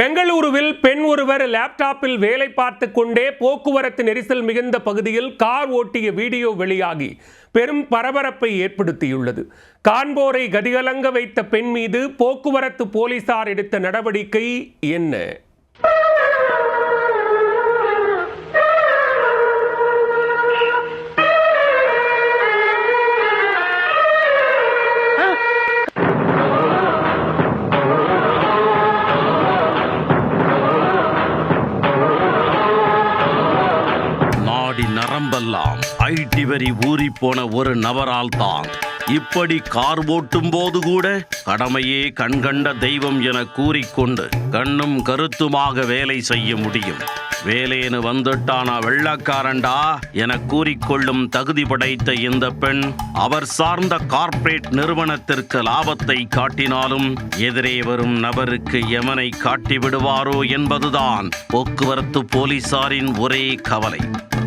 பெங்களூருவில் பெண் ஒருவர் லேப்டாப்பில் வேலை பார்த்து கொண்டே போக்குவரத்து நெரிசல் மிகுந்த பகுதியில் கார் ஓட்டிய வீடியோ வெளியாகி பெரும் பரபரப்பை ஏற்படுத்தியுள்ளது. காண்போரை கதிகலங்க வைத்த பெண் மீது போக்குவரத்து போலீசார் எடுத்த நடவடிக்கை என்ன? நரம்பெல்லாம் ஐடி வரி ஊறி போன ஒரு நபரால் தான் இப்படி கார் ஓட்டும் போது கூட கடமையே கண்கண்ட தெய்வம் என கூறிக்கொண்டு கண்ணும் கருத்துமாக வேலை செய்ய முடியும். வேலேன்னு வந்துட்டானா வெள்ளக்காரண்டா என கூறிக்கொள்ளும் தகுதி படைத்த இந்த பெண் அவர் சார்ந்த கார்ப்பரேட் நிறுவனத்திற்கு லாபத்தை காட்டினாலும் எதிரே வரும் நபருக்கு எமனை காட்டி விடுவாரோ என்பதுதான் போக்குவரத்து போலீசாரின் ஒரே கவலை.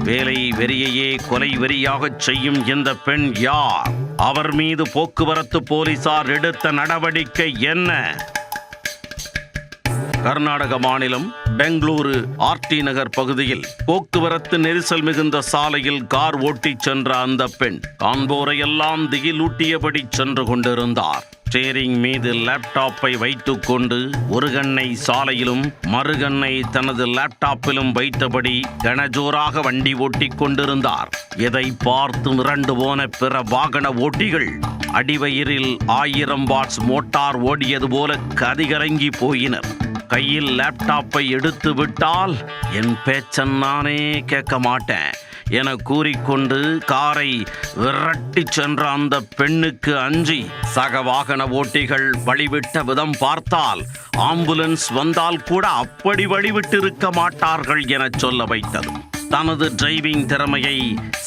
வேலை வெறியையே கொலை வெறியாகச் செய்யும் இந்த பெண் யார்? அவர் மீது போக்குவரத்து போலீசார் எடுத்த நடவடிக்கை என்ன? கர்நாடக மாநிலம் பெங்களூரு ஆர்டி நகர் பகுதியில் போக்குவரத்து நெரிசல் மிகுந்த சாலையில் கார் ஓட்டிச் சென்ற அந்த பெண் காண்போரையெல்லாம் திகிலூட்டியபடி சென்று கொண்டிருந்தார். ஸ்டீரிங் மீது லேப்டாப்பை வைத்துக் கொண்டு ஒரு கண்ணை சாலையிலும் மறுகண்ணை தனது லேப்டாப்பிலும் வைத்தபடி கனஜோராக வண்டி ஓட்டிக் கொண்டிருந்தார். இதை பார்த்து மிரண்டு போன பிற வாகன ஓட்டிகள் அடிவயிறில் 1000 வாட்ஸ் மோட்டார் ஓடியது போல கதிகலங்கி போயினர். கையில் லேப்டாப்பை எடுத்து விட்டால் என் பேச்சன் நானே கேட்க மாட்டேன் என கூறிக்கொண்டு காரை விரட்டி சென்ற அந்த பெண்ணுக்கு அஞ்சி சக வாகன ஓட்டிகள் வழிவிட்ட விதம் பார்த்தால் ஆம்புலன்ஸ் வந்தால் கூட அப்படி வழிவிட்டிருக்க மாட்டார்கள் என சொல்ல வைத்தது. தனது டிரைவிங் திறமையை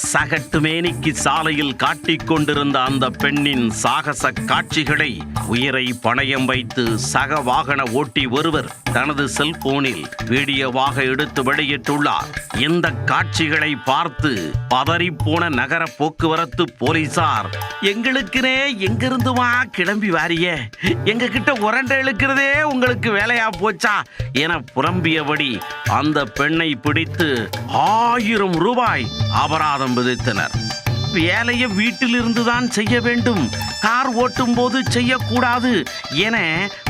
சகட்டு மேனிக்கு சாலையில் காட்டிக் கொண்டிருந்த அந்த பெண்ணின் சாகச காட்சிகளை உயிரை பணயம் வைத்து சக வாகன ஓட்டி ஒருவர் தனது செல்போனில் வீடியோவாக எடுத்து வெளியிட்டுள்ளார். இந்த காட்சிகளை பார்த்து பதறிப்போன நகர போக்குவரத்து போலீசார் எங்களுக்குனே எங்கிருந்துமா கிளம்பி வாரிய, எங்க கிட்ட உரண்டை இழுக்கிறதே உங்களுக்கு வேலையா போச்சா என புலம்பியபடி அந்த பெண்ணை பிடித்து 1000 ரூபாய் அபராதம் விதித்தனர். வேலையை வீட்டிலிருந்து தான் செய்ய வேண்டும், கார் ஓட்டும் போது செய்யக்கூடாது என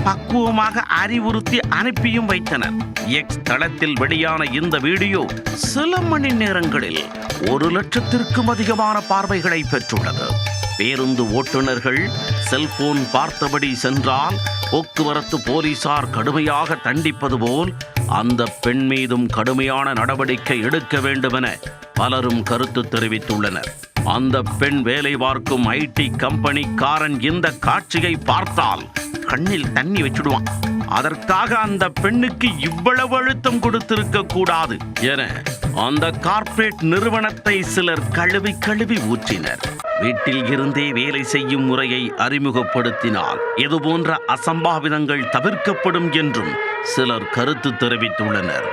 பக்குவமாக அறிவுறுத்தி அனுப்பியும் வைத்தனர். எக்ஸ் தளத்தில் வெளியான இந்த வீடியோ சில மணி நேரங்களில் 1 லட்சத்திற்கும் அதிகமான பார்வைகளை பெற்றுள்ளது. பேருந்து ஓட்டுநர்கள் செல்போன் பார்த்தபடி சென்றால் போக்குவரத்து போலீசார் கடுமையாக தண்டிப்பது போல் அந்த பெண் மீதும் கடுமையான நடவடிக்கை எடுக்க வேண்டுமென பலரும் கருத்து தெரிவித்துள்ளனர். அந்த பெண் வேலை பார்க்கும் ஐடி கம்பெனிக்காரன் இந்த காட்சியை பார்த்தால் கண்ணில் தண்ணி வச்சுடுவான். அதற்காக அந்த பெண்ணுக்கு இவ்வளவு அழுத்தம் கொடுத்திருக்க கூடாது என அந்த கார்ப்பரேட் நிறுவனத்தை சிலர் கழுவி ஊற்றினர். வீட்டில் இருந்தே வேலை செய்யும் முறையை அறிமுகப்படுத்தினால் இதுபோன்ற அசம்பாவிதங்கள் தவிர்க்கப்படும் என்றும் சிலர் கருத்து தெரிவித்துள்ளனர்.